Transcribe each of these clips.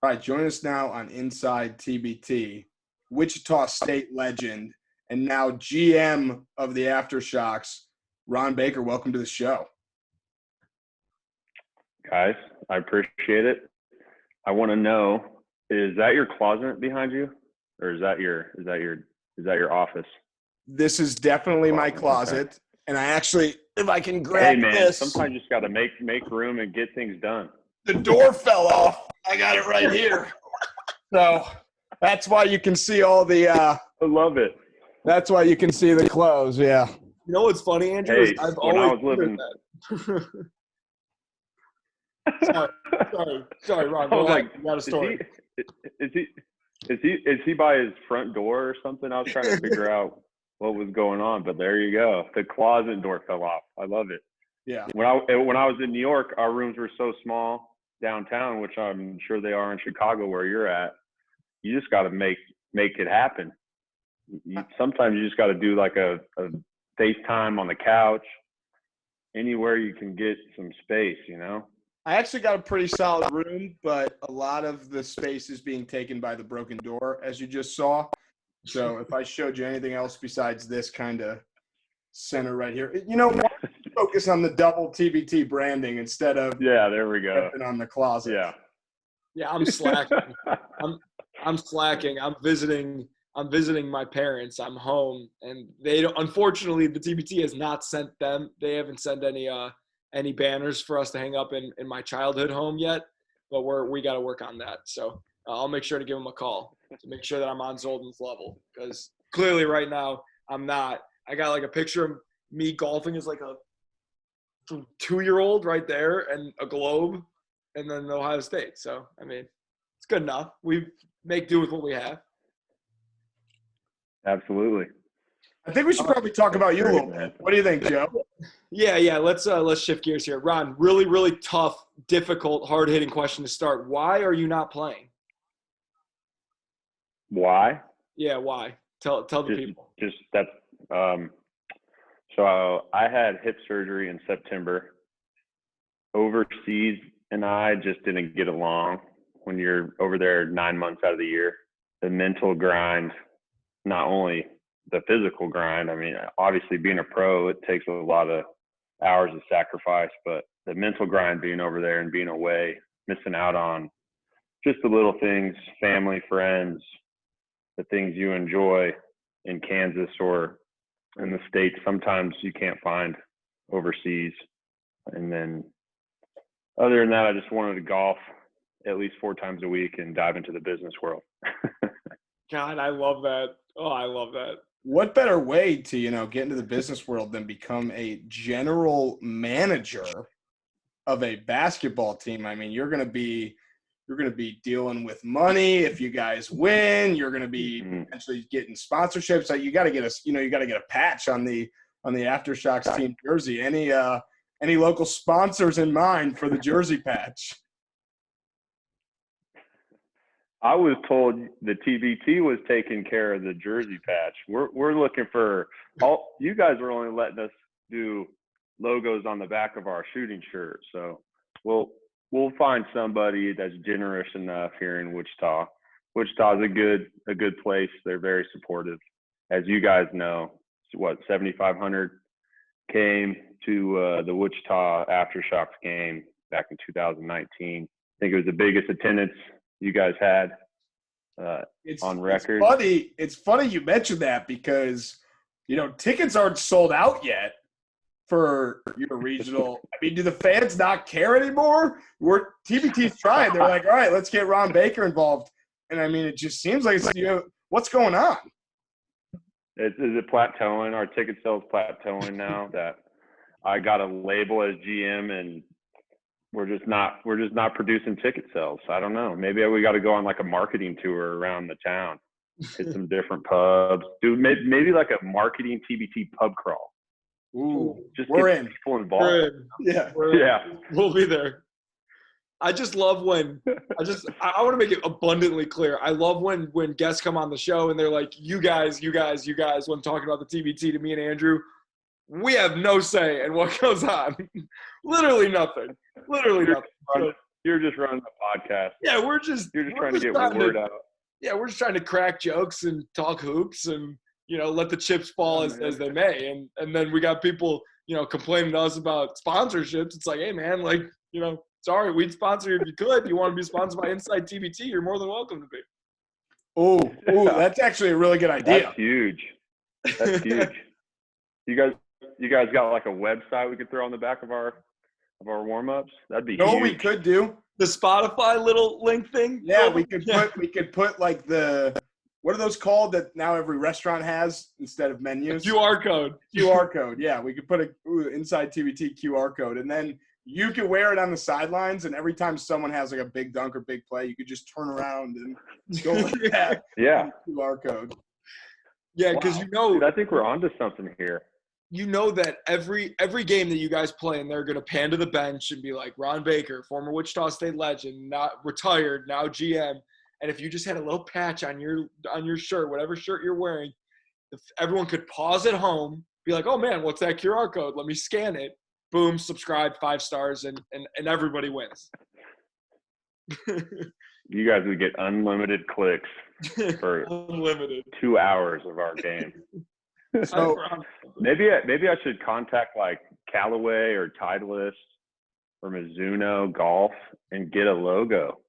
All right, join us now on Inside TBT, Wichita State legend, and now GM of the AfterShocks, Ron Baker. Welcome to the show. Guys, I appreciate it. I want to know, is that your closet behind you, or is that your office? This is definitely my closet, okay. And I actually, if I can grab this. Sometimes you just got to make room and get things done. The door fell off. I got it right here. So that's why you can see all the I love it. That's why you can see the clothes, yeah. You know what's funny, Andrew? Hey, I've when always I was living Sorry, Ron. I was like, you got a story. Is he by his front door or something? I was trying to figure out what was going on, but there you go. The closet door fell off. I love it. Yeah. When I was in New York, our rooms were so small downtown, which I'm sure they are in Chicago where you're at. You just got to make it happen. Sometimes you just got to do like a FaceTime on the couch, anywhere you can get some space, you know? I actually got a pretty solid room, but a lot of the space is being taken by the broken door, as you just saw. So if I showed you anything else besides this kind of center right here, you know, focus on the double TBT branding instead of there we go on the closet. Yeah, I'm slacking. I'm slacking. I'm visiting my parents. I'm home, and they don't. Unfortunately, the TBT has not sent them. They haven't sent any banners for us to hang up in my childhood home yet. But we got to work on that. So I'll make sure to give them a call to make sure that I'm on Zoltan's level, because clearly right now I'm not. I got like a picture of me golfing as like a 2-year-old right there, and a globe, and then Ohio State. So I mean, it's good enough. We make do with what we have. Absolutely. I think we should probably talk about you a little bit. What do you think, Joe? Yeah. Let's shift gears here. Ron, really, really tough, difficult, hard-hitting question to start. Why are you not playing? Why? Yeah, why? Tell the people. Just that's so I had hip surgery in September. Overseas and I just didn't get along when you're over there 9 months out of the year. The mental grind, not only the physical grind. I mean, obviously being a pro, it takes a lot of hours of sacrifice, but the mental grind being over there and being away, missing out on just the little things, family, friends, the things you enjoy in Kansas or in the States, sometimes you can't find overseas. And then other than that, I just wanted to golf at least 4 times a week and dive into the business world. God, I love that. Oh, I love that. What better way to, get into the business world than become a general manager of a basketball team? I mean, you're going to be dealing with money. If you guys win, you're going to be potentially getting sponsorships. So you got to get a patch on the AfterShocks team jersey. Any local sponsors in mind for the jersey patch? I was told the TBT was taking care of the jersey patch. We're looking for all. You guys are only letting us do logos on the back of our shooting shirts. So we'll find somebody that's generous enough here in Wichita. Wichita's a good place. They're very supportive. As you guys know, 7,500 came to the Wichita AfterShocks game back in 2019. I think it was the biggest attendance you guys had on record. It's funny you mentioned that because, tickets aren't sold out yet for your regional. I mean, do the fans not care anymore? TBT's trying. They're like, all right, let's get Ron Baker involved. And, I mean, it just seems like what's going on? Is it plateauing? Our ticket sales plateauing now that I got a label as GM and we're just not producing ticket sales. I don't know. Maybe we got to go on like a marketing tour around the town, hit some different pubs, do maybe like a marketing TBT pub crawl. Ooh, just we're get in. people involved. We're in. Yeah, we'll be there. I just love when I want to make it abundantly clear. I love when guests come on the show and they're like, you guys, when talking about the TBT to me and Andrew, we have no say in what goes on. Literally nothing. So, You're just running the podcast. Yeah, You're just trying to get word out. Yeah, we're just trying to crack jokes and talk hoops and, let the chips fall as they may. And then we got people, complaining to us about sponsorships. It's like, hey, man, sorry, we'd sponsor you if you could. You want to be sponsored by Inside TBT, you're more than welcome to be. Oh, that's actually a really good idea. That's huge. That's huge. You guys got like a website we could throw on the back of our warm-ups? That'd be huge. We could do the Spotify little link thing. Yeah, we could put like what are those called that now every restaurant has instead of menus? QR code. QR code. Yeah, we could put a Inside TBT QR code, and then you could wear it on the sidelines, and every time someone has like a big dunk or big play, you could just turn around and go like that. Yeah. QR code. Yeah, because Dude, I think we're onto something here. That every game that you guys play, and they're going to pan to the bench and be like, Ron Baker, former Wichita State legend, not retired, now GM. And if you just had a little patch on your shirt, whatever shirt you're wearing, if everyone could pause at home, be like, oh, man, what's that QR code? Let me scan it. Boom, subscribe, 5 stars, and everybody wins. You guys would get unlimited clicks for 2 hours of our game. So maybe I should contact like Callaway or Titleist or Mizuno Golf and get a logo.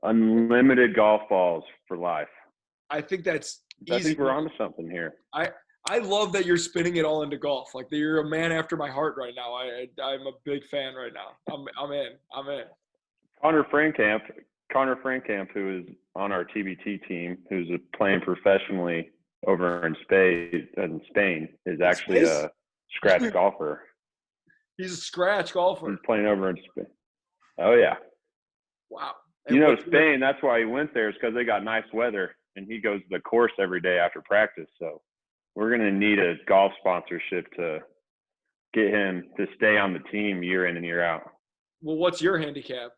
Unlimited golf balls for life. I think that's easy. I think we're onto something here. I love that you're spinning it all into golf. Like, you're a man after my heart right now. I'm a big fan right now. I'm in. Connor Frankamp, who is on our TBT team, who's playing professionally over in Spain, is actually a scratch golfer. He's a scratch golfer. He's playing over in Spain. Oh, yeah. Wow. And Spain, that's why he went there, is because they got nice weather, and he goes to the course every day after practice. So we're going to need a golf sponsorship to get him to stay on the team year in and year out. Well, what's your handicap?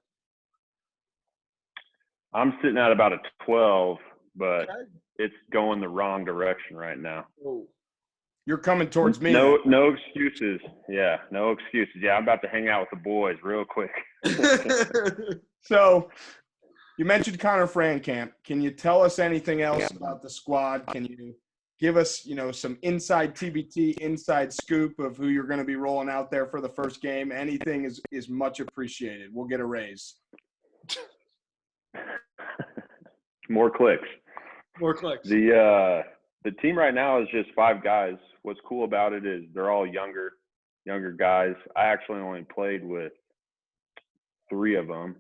I'm sitting at about a 12, but it's going the wrong direction right now. Oh. You're coming towards me. No excuses. Yeah, no excuses. Yeah, I'm about to hang out with the boys real quick. So you mentioned Connor Frankamp. Can you tell us anything else about the squad? Can you give us, some inside TBT, inside scoop of who you're going to be rolling out there for the first game? Anything is much appreciated. We'll get a raise. More clicks. The team right now is just 5 guys. What's cool about it is they're all younger guys. I actually only played with 3 of them.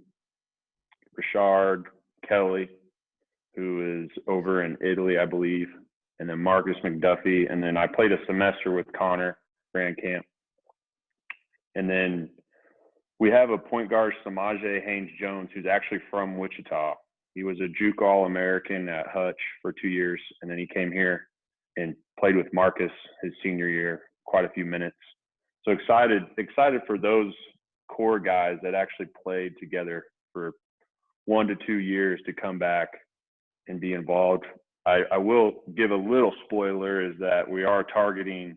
Richard, Kelly, who is over in Italy, I believe, and then Marcus McDuffie. And then I played a semester with Connor Frankamp. And then we have a point guard, Samaje Haynes-Jones, who's actually from Wichita. He was a Juke All-American at Hutch for 2 years, and then he came here and played with Marcus his senior year, quite a few minutes. So excited for those core guys that actually played together for 1 to 2 years to come back and be involved. I will give a little spoiler, is that we are targeting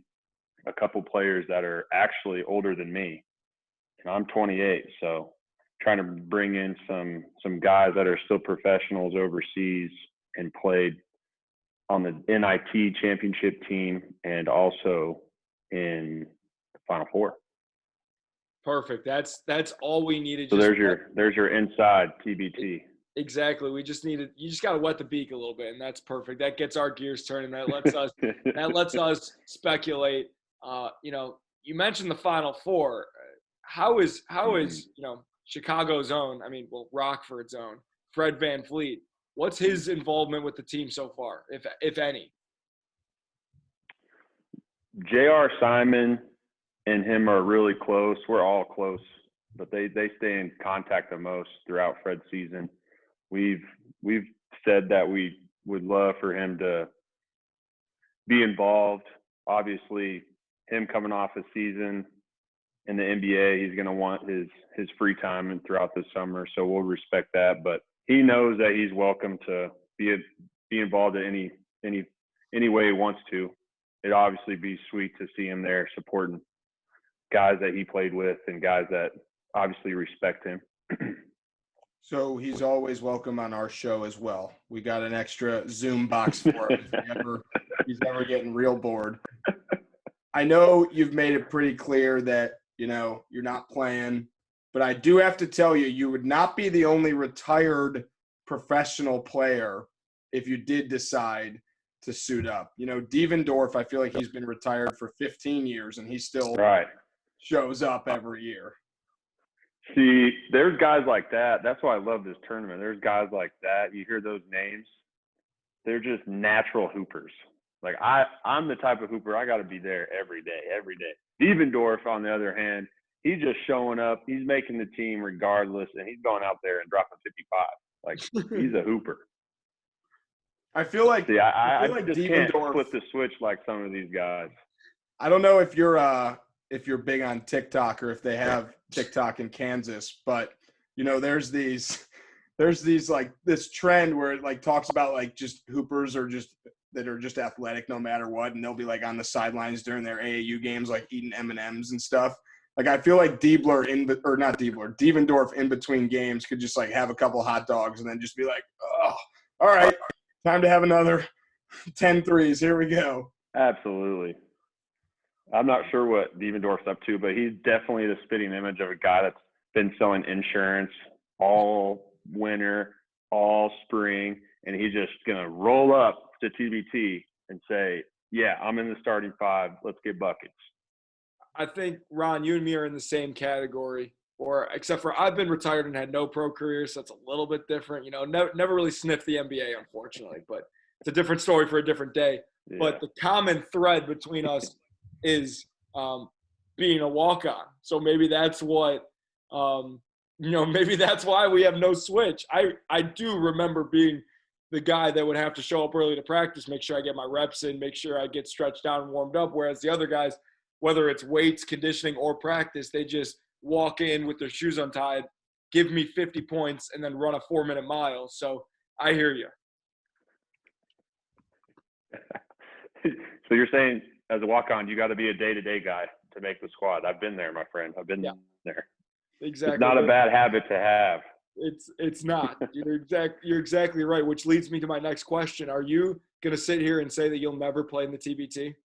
a couple players that are actually older than me. And I'm 28, so trying to bring in some guys that are still professionals overseas and played on the NIT championship team and also in the Final Four. Perfect. That's all we needed. So there's your inside TBT. Exactly. You just got to wet the beak a little bit, and that's perfect. That gets our gears turning. That lets us speculate. You mentioned the Final Four. How is Chicago's own, Rockford's own, Fred VanVleet, what's his involvement with the team so far, if any? J.R. Simon and him are really close. We're all close, but they stay in contact the most throughout Fred's season. We've said that we would love for him to be involved. Obviously, him coming off a season in the NBA, he's going to want his free time and throughout the summer, so we'll respect that. But he knows that he's welcome to be involved in any way he wants to. It'd obviously be sweet to see him there supporting guys that he played with and guys that obviously respect him. So he's always welcome on our show as well. We got an extra Zoom box for him if he's ever getting real bored. I know you've made it pretty clear that, you're not playing, but I do have to tell you, you would not be the only retired professional player if you did decide to suit up. Devendorf, I feel like he's been retired for 15 years and he still shows up every year. See, there's guys like that. That's why I love this tournament. There's guys like that. You hear those names. They're just natural hoopers. Like I'm the type of hooper, I got to be there every day. Devendorf, on the other hand, he's just showing up. He's making the team regardless, and he's going out there and dropping 55. Like, he's a hooper. I feel like I feel like just Devendorf, can't flip the switch like some of these guys. I don't know if you're big on TikTok or if they have TikTok in Kansas, but there's these like this trend where it like talks about like just hoopers that are just athletic no matter what, and they'll be like on the sidelines during their AAU games like eating M&Ms and stuff. Like I feel like Devendorf in between games could just like have a couple hot dogs and then just be like, oh, all right, time to have another 10 threes. Here we go. Absolutely. I'm not sure what Devendorf's up to, but he's definitely the spitting image of a guy that's been selling insurance all winter, all spring, and he's just going to roll up to TBT and say, yeah, I'm in the starting five. Let's get buckets. I think, Ron, you and me are in the same category, except for I've been retired and had no pro career, so it's a little bit different. Never really sniffed the NBA, unfortunately, but it's a different story for a different day. Yeah. But the common thread between us is being a walk-on. So maybe that's what maybe that's why we have no switch. I do remember being the guy that would have to show up early to practice, make sure I get my reps in, make sure I get stretched out and warmed up, whereas the other guys, whether it's weights, conditioning, or practice, they just walk in with their shoes untied, give me 50 points, and then run a 4-minute mile. So I hear you. So you're saying as a walk-on, you got to be a day-to-day guy to make the squad. I've been there, my friend. I've been there. Exactly. It's not a bad habit to have. It's not. You're exactly right, which leads me to my next question. Are you going to sit here and say that you'll never play in the TBT?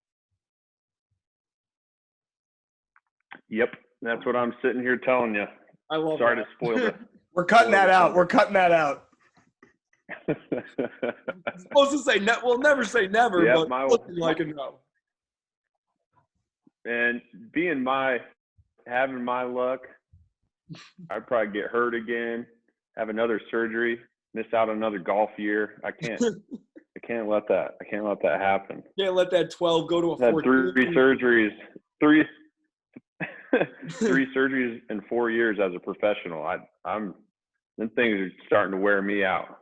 Yep. That's what I'm sitting here telling you. I love Sorry that. to spoil it. We're cutting that out. We're cutting that out. I'm supposed to say we'll never say never, yep, but looking like a no. And having my luck, I'd probably get hurt again, have another surgery, miss out on another golf year. I can't let that happen. Can't let that 12 go to a 14. Three surgeries in 4 years as a professional. Them things are starting to wear me out.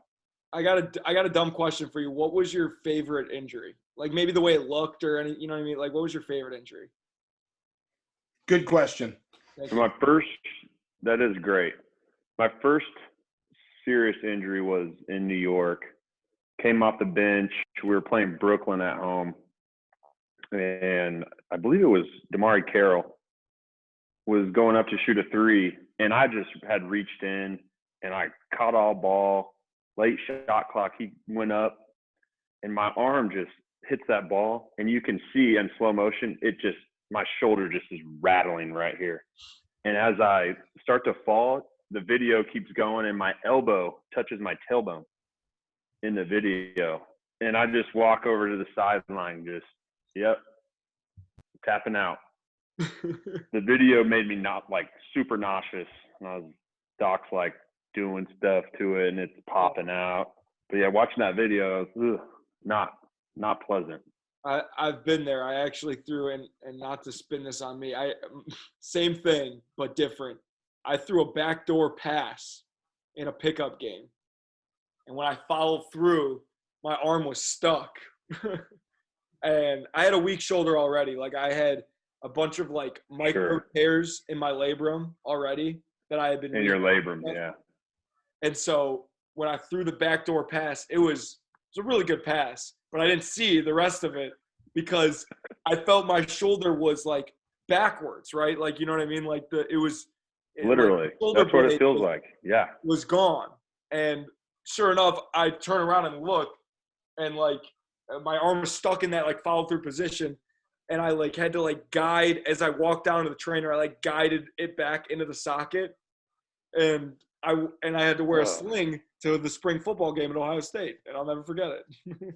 I got a dumb question for you. What was your favorite injury? Like maybe the way it looked or any, you know what I mean? Like what was your favorite injury? Good question. That is great. My first serious injury was in New York. Came off the bench. We were playing Brooklyn at home. And I believe it was Damari Carroll was going up to shoot a three. And I just had reached in and I caught all ball. Late shot clock, he went up. And my arm just hits that ball. And you can see in slow motion, my shoulder just is rattling right here. And as I start to fall, the video keeps going and my elbow touches my tailbone in the video. And I just walk over to the sideline, tapping out. The video made me not like super nauseous. And Doc's like doing stuff to it and it's popping out. But yeah, watching that video, not pleasant. I've been there. I actually threw in, and not to spin this on me, same thing, but different. I threw a backdoor pass in a pickup game. And when I followed through, my arm was stuck. And I had a weak shoulder already. Like I had a bunch of like micro tears in my labrum already that I had been. In your labrum, yeah. And so when I threw the backdoor pass, it was a really good pass. But I didn't see the rest of it because I felt my shoulder was like backwards, right? Like, you know what I mean? Like it was Literally. Shoulder That's what it blade feels like. Yeah. was gone. And sure enough, I turn around and look, and like my arm was stuck in that like follow through position, and I like had to like guide as I walked down to the trainer. I like guided it back into the socket, and I had to wear a sling to the spring football game at Ohio State, and I'll never forget it.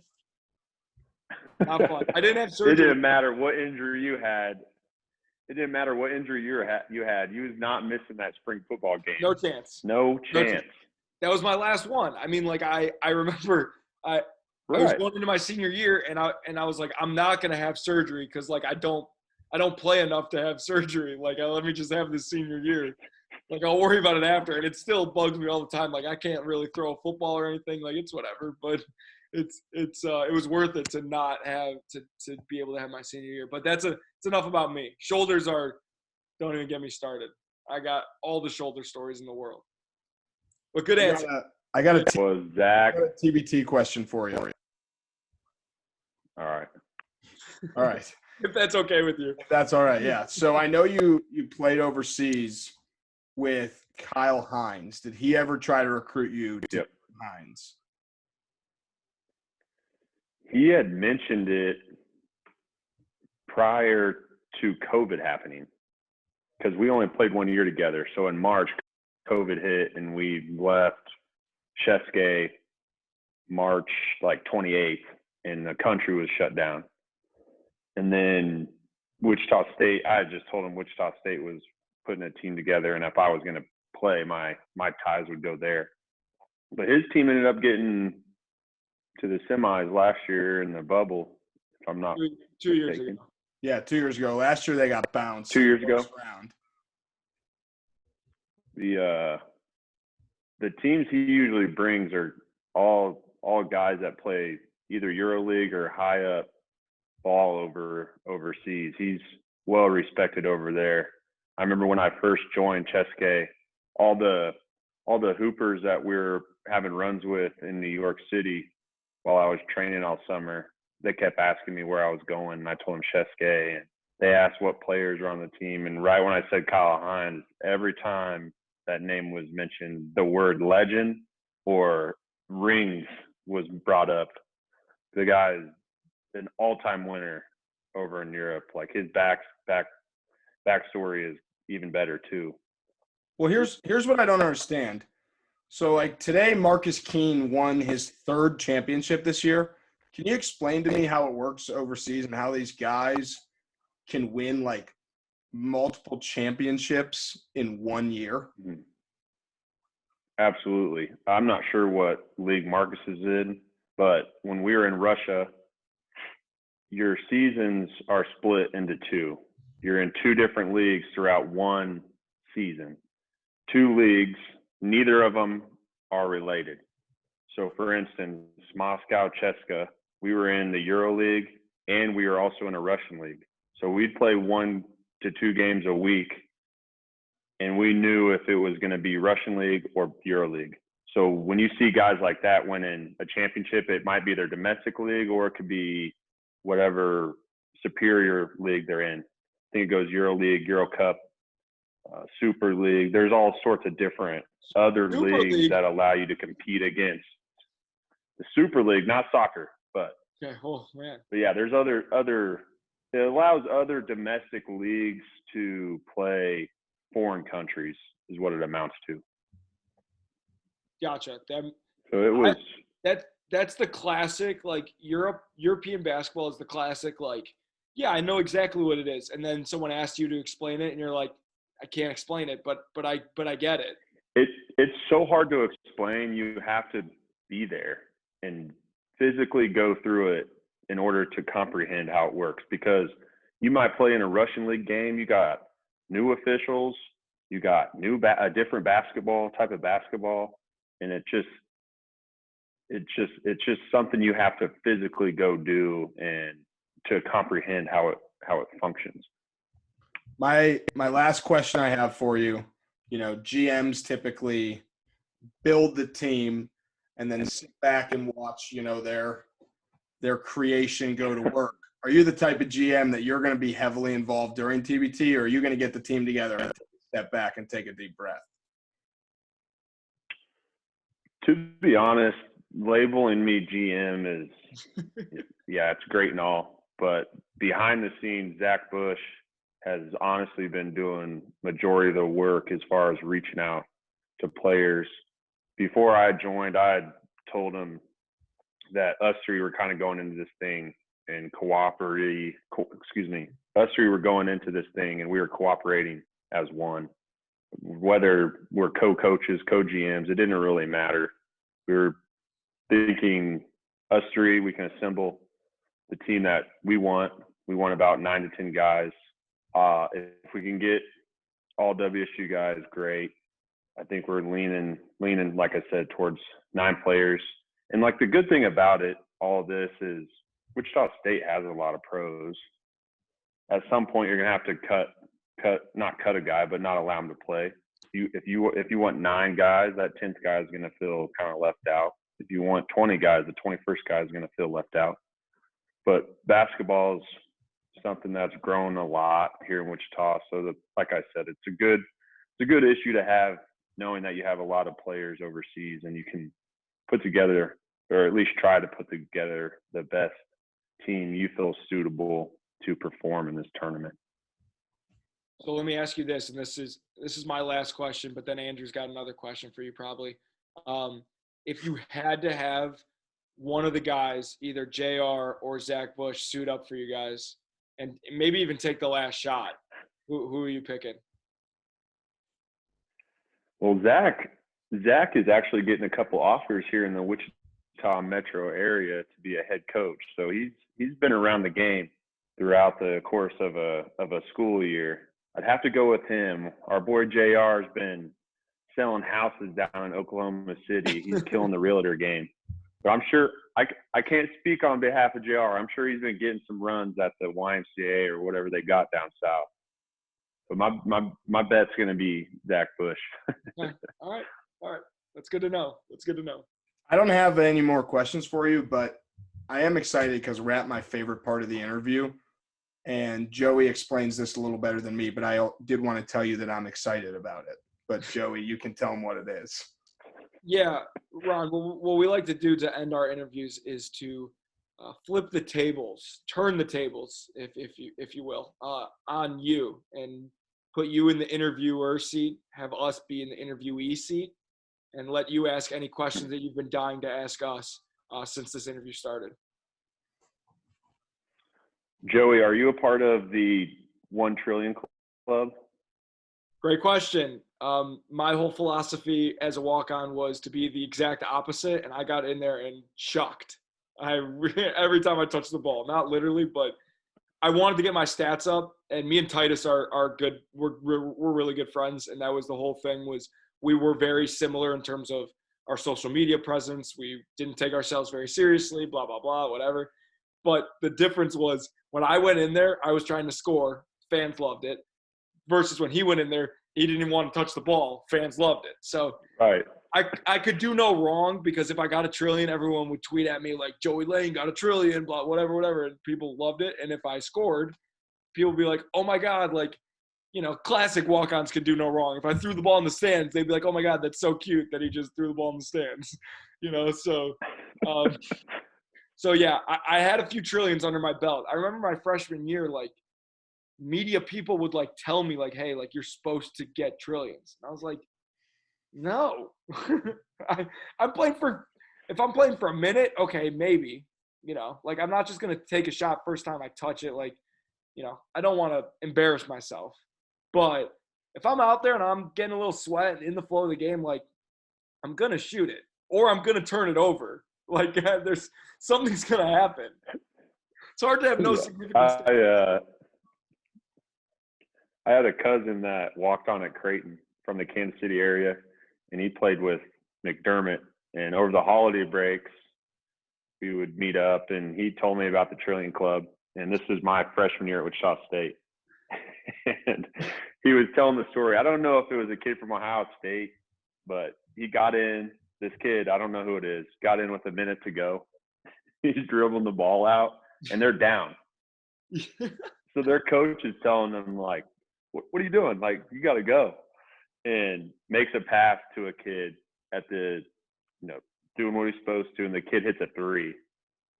Not fun. I didn't have surgery. It didn't matter what injury you had. It didn't matter what injury you had. You was not missing that spring football game. No chance. No chance. That was my last one. I mean, like I remember I was going into my senior year, and I was like, I'm not gonna have surgery because like I don't play enough to have surgery. Like let me just have this senior year. Like I'll worry about it after, and it still bugs me all the time. Like I can't really throw a football or anything. Like it's whatever, but it was worth it to not have to be able to have my senior year. But it's enough about me. Shoulders don't even get me started. I got all the shoulder stories in the world. But good answer. I got a TBT question for you. All right. All right. If that's okay with you. If that's all right, yeah. So I know you played overseas with Kyle Hines. Did he ever try to recruit you to Hines? He had mentioned it prior to COVID happening because we only played 1 year together. So in March, COVID hit and we left Chesapeake March like 28th and the country was shut down. And then Wichita State, I just told him Wichita State was putting a team together, and if I was going to play, my ties would go there. But his team ended up getting to the semis last year in the bubble, if I'm not 2 years ago. Yeah, 2 years ago. Last year they got bounced. 2 years ago. Round. The teams he usually brings are all guys that play either EuroLeague or high up ball overseas. He's well respected over there. I remember when I first joined Chesapeake, all the hoopers that we were having runs with in New York City while I was training all summer, they kept asking me where I was going, and I told them Chesapeake, and they asked what players were on the team. And right when I said Kyle Hines, every time that name was mentioned, the word legend or rings was brought up. The guy is an all-time winner over in Europe. Like his backstory is even better too. Well, here's what I don't understand. So like today, Marcus Keene won his third championship this year. Can you explain to me how it works overseas and how these guys can win like multiple championships in 1 year? Absolutely. I'm not sure what league Marcus is in, but when we were in Russia, your seasons are split into two. You're in two different leagues throughout one season. Two leagues, neither of them are related. So for instance, Moscow Cheska, we were in the EuroLeague and we were also in a Russian league. So we'd play 1 to 2 games a week, and we knew if it was going to be Russian league or EuroLeague. So when you see guys like that winning a championship, it might be their domestic league or it could be whatever superior league they're in. I think it goes EuroLeague, Euro Cup, Super League. There's all sorts of different other leagues that allow you to compete against the Super League, not soccer, but okay. Oh man. But yeah, there's other. It allows other domestic leagues to play foreign countries, is what it amounts to. Gotcha. So it was that's the classic, like European basketball is the classic, like, yeah, I know exactly what it is. And then someone asks you to explain it and you're like, I can't explain it, but I get it. It's so hard to explain. You have to be there and physically go through it in order to comprehend how it works, because you might play in a Russian league game. You got new officials, you got a different type of basketball. And it's just something you have to physically go do and to comprehend how it functions. My last question I have for you, GMs typically build the team and then sit back and watch, their creation go to work. Are you the type of GM that you're going to be heavily involved during TBT, or are you going to get the team together and take step back and take a deep breath? To be honest, labeling me GM is, yeah, it's great and all. But behind the scenes, Zach Bush has honestly been doing majority of the work as far as reaching out to players. Before I joined, I had told him that us three were kind of going into this thing and us three were going into this thing and we were cooperating as one. Whether we're co-coaches, co-GMs, it didn't really matter. We were thinking us three, we can assemble the team that we want. We want about 9 to 10 guys. If we can get all WSU guys, great. I think we're leaning, like I said, towards 9 players. And like the good thing about it, all of this is Wichita State has a lot of pros. At some point, you're gonna have to not cut a guy, but not allow him to play. If you want 9 guys, that 10th guy is gonna feel kind of left out. If you want 20 guys, the 21st guy is gonna feel left out. But basketball is something that's grown a lot here in Wichita. So like I said, it's a good issue to have, knowing that you have a lot of players overseas and you can put together, or at least try to put together, the best team you feel suitable to perform in this tournament. So let me ask you this, and this is my last question, but then Andrew's got another question for you probably. If you had to have one of the guys, either JR or Zach Bush, suit up for you guys and maybe even take the last shot, who are you picking? Well, Zach is actually getting a couple offers here in the Wichita metro area to be a head coach. So he's been around the game throughout the course of a school year. I'd have to go with him. Our boy JR has been selling houses down in Oklahoma City. He's killing the realtor game. But I'm sure I can't speak on behalf of JR. I'm sure he's been getting some runs at the YMCA or whatever they got down south. But my bet's going to be Zach Bush. Okay. All right. That's good to know. I don't have any more questions for you, but I am excited because we're at my favorite part of the interview. And Joey explains this a little better than me, but I did want to tell you that I'm excited about it. But Joey, you can tell him what it is. Yeah, Ron, what we like to do to end our interviews is to flip the tables, turn the tables, if you will, on you, and put you in the interviewer seat, have us be in the interviewee seat, and let you ask any questions that you've been dying to ask us since this interview started. Joey, are you a part of the 1 Trillion Club? Great question. My whole philosophy as a walk-on was to be the exact opposite, and I got in there and chucked. Every time I touched the ball, not literally, but I wanted to get my stats up. And me and Titus are good. We're really good friends, and that was the whole thing. Was we were very similar in terms of our social media presence. We didn't take ourselves very seriously. Blah blah blah, whatever. But the difference was when I went in there, I was trying to score. Fans loved it. Versus when he went in there, he didn't even want to touch the ball. Fans loved it. So right. I could do no wrong, because if I got a trillion, everyone would tweet at me like, Joey Lane got a trillion, blah, whatever, and people loved it. And if I scored, people would be like, oh my God, like, classic walk-ons could do no wrong. If I threw the ball in the stands, they'd be like, oh my God, that's so cute that he just threw the ball in the stands. So yeah, I had a few trillions under my belt. I remember my freshman year, like, media people would like tell me like, hey, like, you're supposed to get trillions. And I was like, no. if I'm playing for a minute, okay, maybe, like, I'm not just going to take a shot first time I touch it. Like, I don't want to embarrass myself, but if I'm out there and I'm getting a little sweat in the flow of the game, like, I'm going to shoot it, or I'm going to turn it over. Like, there's something's going to happen. It's hard to have no significance. I had a cousin that walked on at Creighton from the Kansas City area, and he played with McDermott. And over the holiday breaks, we would meet up, and he told me about the Trillion Club. And this was my freshman year at Wichita State. And he was telling the story. I don't know if it was a kid from Ohio State, but he got in. This kid, I don't know who it is, got in with a minute to go. He's dribbling the ball out, and they're down. So their coach is telling them, like, what are you doing? Like, you got to go. And makes a pass to a kid at the, doing what he's supposed to, and the kid hits a three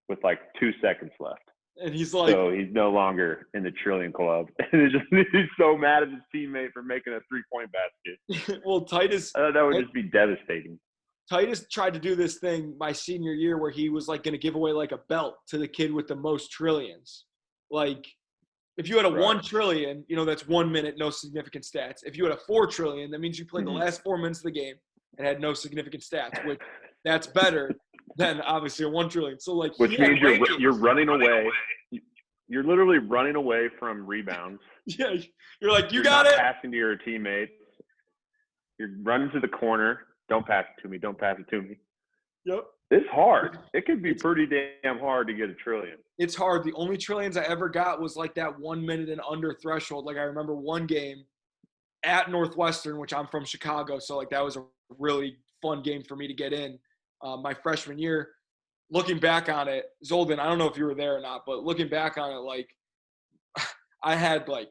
with like 2 seconds left. And he's like, so he's no longer in the Trillion Club. And he's so mad at his teammate for making a 3-point basket. Well, Titus, that would just be devastating. Titus tried to do this thing my senior year where he was like going to give away like a belt to the kid with the most trillions. Like, if you had a 1 trillion, that's 1 minute, no significant stats. If you had a 4 trillion, that means you played the last 4 minutes of the game and had no significant stats, which that's better than obviously a 1 trillion. So like, which means you're running away. You're literally running away from rebounds. Yeah, you're like, you're got it. Passing to your teammates. You're running to the corner. Don't pass it to me. Don't pass it to me. Yep. It's hard. It could be pretty damn hard to get a trillion. It's hard. The only trillions I ever got was like that 1 minute and under threshold. Like, I remember one game at Northwestern, which I'm from Chicago, so like that was a really fun game for me to get in my freshman year. Looking back on it, Zolden, I don't know if you were there or not, but looking back on it, like, I had like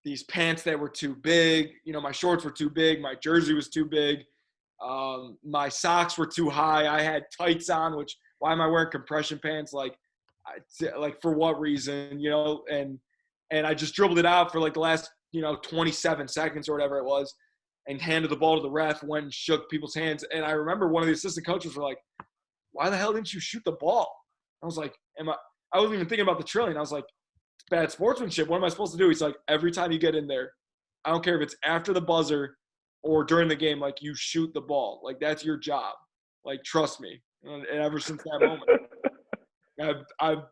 these pants that were too big. My shorts were too big. My jersey was too big. My socks were too high. I had tights on, which, why am I wearing compression pants? Like for what reason, and I just dribbled it out for like the last, 27 seconds or whatever it was, and handed the ball to the ref, went and shook people's hands. And I remember one of the assistant coaches were like, why the hell didn't you shoot the ball? I was like, I wasn't even thinking about the trillion. I was like, it's bad sportsmanship. What am I supposed to do? He's like, every time you get in there, I don't care if it's after the buzzer or during the game, like, you shoot the ball. Like, that's your job. Like, trust me. And ever since that moment, I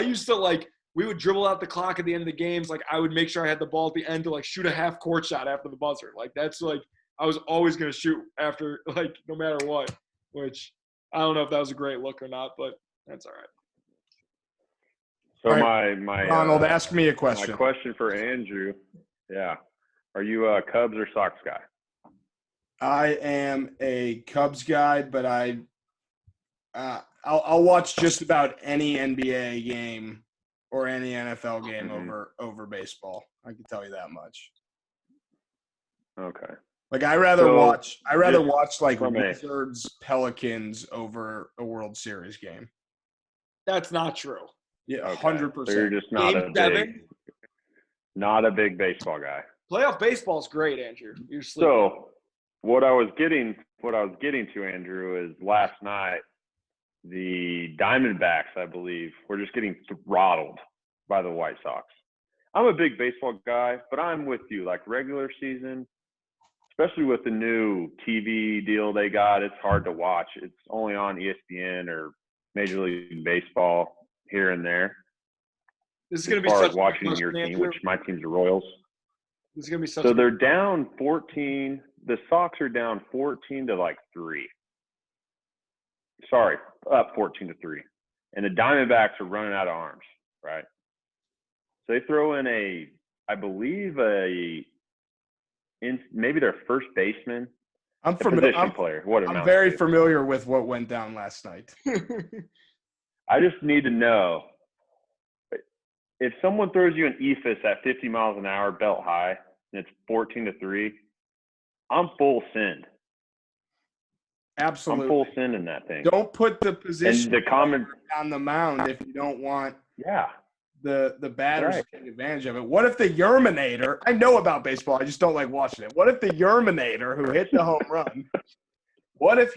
used to, like, we would dribble out the clock at the end of the games. Like, I would make sure I had the ball at the end to, like, shoot a half court shot after the buzzer. Like, that's, like, I was always going to shoot after, like, no matter what, which I don't know if that was a great look or not, but that's all right. So all right. my Ronald, ask me a question. My question for Andrew, are you a Cubs or Sox guy? I am a Cubs guy, but I'll watch just about any NBA game or any NFL game over baseball. I can tell you that much. Okay. Like, I rather watch like Wizards Pelicans over a World Series game. That's not true. Yeah, 100%. So you're just not a big baseball guy. Playoff baseball is great, Andrew. You're sleeping. So what I was getting to, Andrew, is last night the Diamondbacks, I believe, were just getting throttled by the White Sox. I'm a big baseball guy, but I'm with you. Like, regular season, especially with the new TV deal they got, it's hard to watch. It's only on ESPN or Major League Baseball here and there. This is going to be as far such as watching your team, which my team's the Royals. This is going to be such. So they're down 14. The Sox are down 14 to like 3. Sorry, up 14 to 3. And the Diamondbacks are running out of arms, right? So they throw in maybe their first baseman. I'm very familiar with what went down last night. I just need to know, if someone throws you an ephus at 50 miles an hour, belt high, and it's 14 to 3, I'm full send. Absolutely. I'm full send in that thing. Don't put the position on the mound if you don't want the batters to take advantage of it. What if the Yerminator – I know about baseball. I just don't like watching it. What if the Yerminator, who hit the home run, what if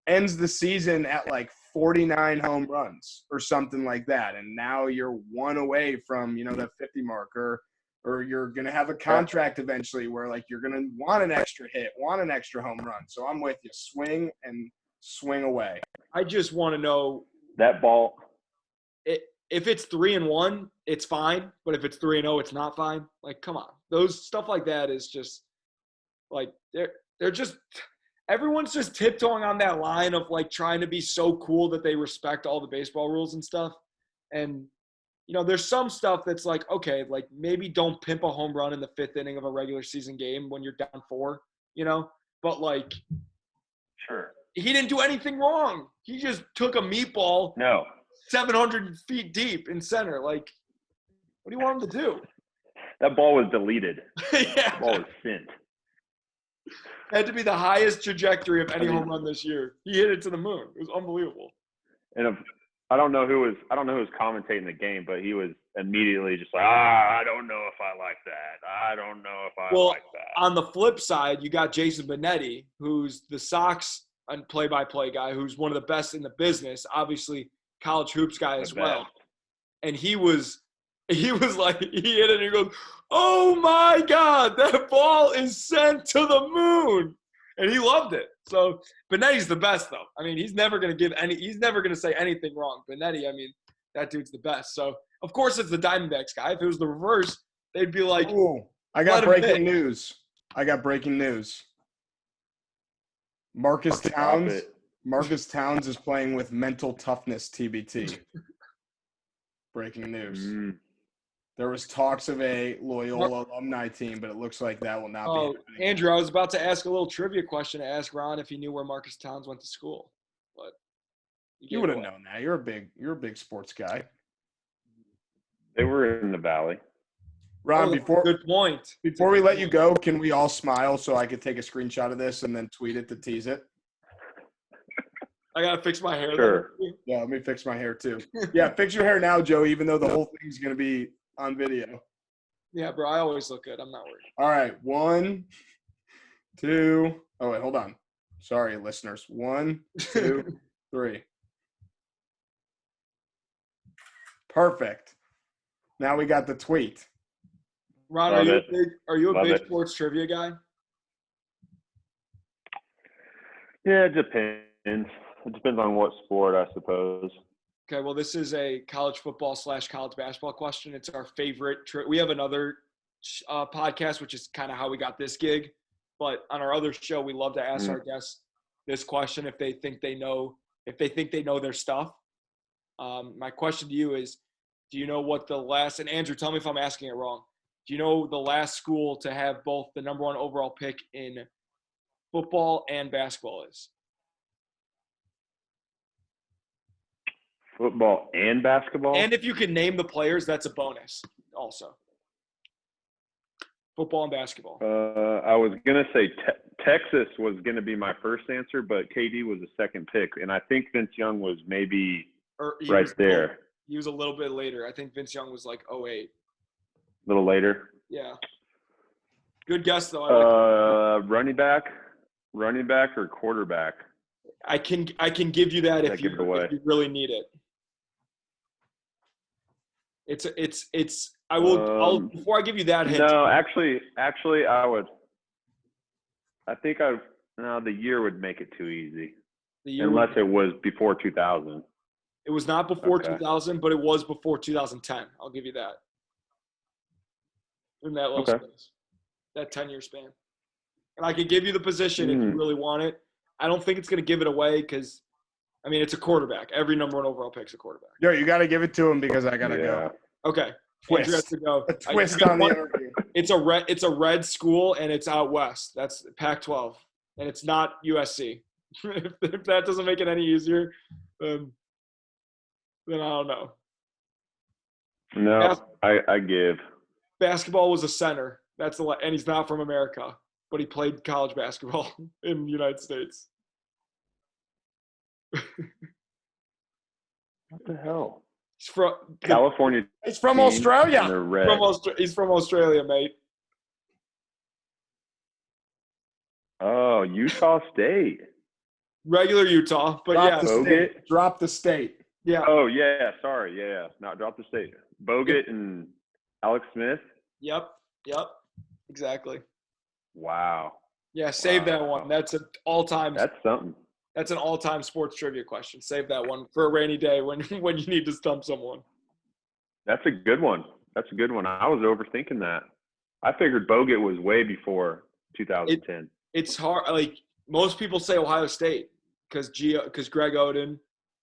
ends the season at like 49 home runs or something like that, and now you're one away from, that 50 marker, or you're going to have a contract eventually where, like, you're going to want an extra hit, want an extra home run. So I'm with you. Swing and swing away. I just want to know that ball. If it's 3-1, it's fine. But if it's 3-0, it's not fine. Like, come on. Those stuff like that is just like, they're just – everyone's just tiptoeing on that line of, like, trying to be so cool that they respect all the baseball rules and stuff. And, there's some stuff that's like, okay, like, maybe don't pimp a home run in the 5th inning of a regular season game when you're down 4, But, like, sure, he didn't do anything wrong. He just took a meatball 700 feet deep in center. Like, what do you want him to do? That ball was deleted. Yeah. The ball was sent. Had to be the highest trajectory of any home run this year. He hit it to the moon. It was unbelievable. And I don't know who was commentating the game, but he was immediately just like, I don't know if I like that. I don't know if I like that. On the flip side, you got Jason Benetti, who's the Sox play-by-play guy, who's one of the best in the business, obviously college hoops guy as well. And he was like, he hit it and he goes, oh my God, that ball is sent to the moon. And he loved it. So Benetti's the best though. I mean, he's never going to say anything wrong. Benetti, I mean, that dude's the best. So of course it's the Diamondbacks guy. If it was the reverse, they'd be like, ooh, I got breaking news. Marcus Towns is playing with mental toughness TBT. Breaking news. There was talks of a Loyola alumni team, but it looks like that will not be happening. Andrew, I was about to ask a little trivia question to ask Ron if he knew where Marcus Towns went to school. But you would have known that. You're a big sports guy. They were in the Valley. Ron, good point. Before we let you go, can we all smile so I could take a screenshot of this and then tweet it to tease it? I got to fix my hair. Sure. Yeah, let me fix my hair too. Yeah, fix your hair now, Joe, even though the whole thing's going to be on video. Yeah, bro, I always look good. I'm not worried. All right, 1, 2. Oh, wait, hold on. Sorry, listeners. 1, 2, 3. Perfect. Now we got the tweet. Ron, are you a big sports trivia guy? Yeah, it depends. It depends on what sport, I suppose. Okay, well, this is a college football / college basketball question. It's our favorite. We have another podcast, which is kind of how we got this gig. But on our other show, we love to ask our guests this question if they think they know their stuff. My question to you is, do you know what the last – and Andrew, tell me if I'm asking it wrong. Do you know the last school to have both the number 1 overall pick in football and basketball is? Football and basketball? And if you can name the players, that's a bonus also. Football and basketball. I was going to say Texas was going to be my first answer, but KD was the second pick. And I think Vince Young was maybe right there. He was a little bit later. I think Vince Young was like 08. A little later? Yeah. Good guess, though. Running back or quarterback? I can give you that if you really need it. I'll before I give you that hint. No, actually I would. I think the year would make it too easy. Unless it was before 2000. It was not before 2000, but it was before 2010. I'll give you that. In that little space. That 10-year span. And I can give you the position if you really want it. I don't think it's going to give it away because, I mean, it's a quarterback. Every number 1 overall pick's a quarterback. Yo, you got to give it to him because I got to go. Okay. Twist. Andrew has to go. A twist on the interview. It's a red school, and it's out west. That's Pac-12. And it's not USC. If that doesn't make it any easier, then I don't know. No, I give. Basketball was a center. And he's not from America, but he played college basketball in the United States. What the hell? He's from California. He's from Australia. He's from Australia, mate. Oh, Utah State. Regular Utah, but Drop the state. Yeah. Oh, yeah. Sorry. Yeah. Not drop the state. Bogut and Alex Smith. Yep. Exactly. Wow. Yeah, save that one. That's an all-time. That's something. That's an all-time sports trivia question. Save that one for a rainy day when you need to stump someone. That's a good one. I was overthinking that. I figured Bogut was way before 2010. It's hard. Like most people say Ohio State because Greg Oden,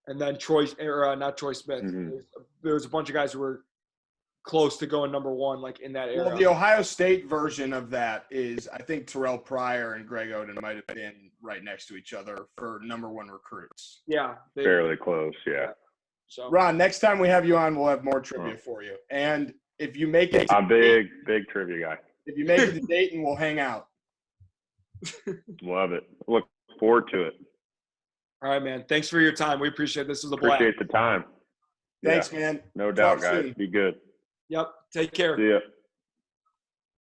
and then not Troy Smith. Mm-hmm. There was a bunch of guys who were close to going number 1, like in that era. Well, the Ohio State version of that is, I think Terrell Pryor and Greg Oden might have been right next to each other for number 1 recruits. Yeah. Fairly close, yeah. So, Ron, next time we have you on, we'll have more trivia for you. And If you make it, I'm big trivia guy. If you make it to Dayton, we'll hang out. Love it. Look forward to it. All right, man. Thanks for your time. We appreciate it. This was a blast. Appreciate the time. Thanks, man. No doubt, Talk guys. soon. Be good. Yep. Take care. See ya.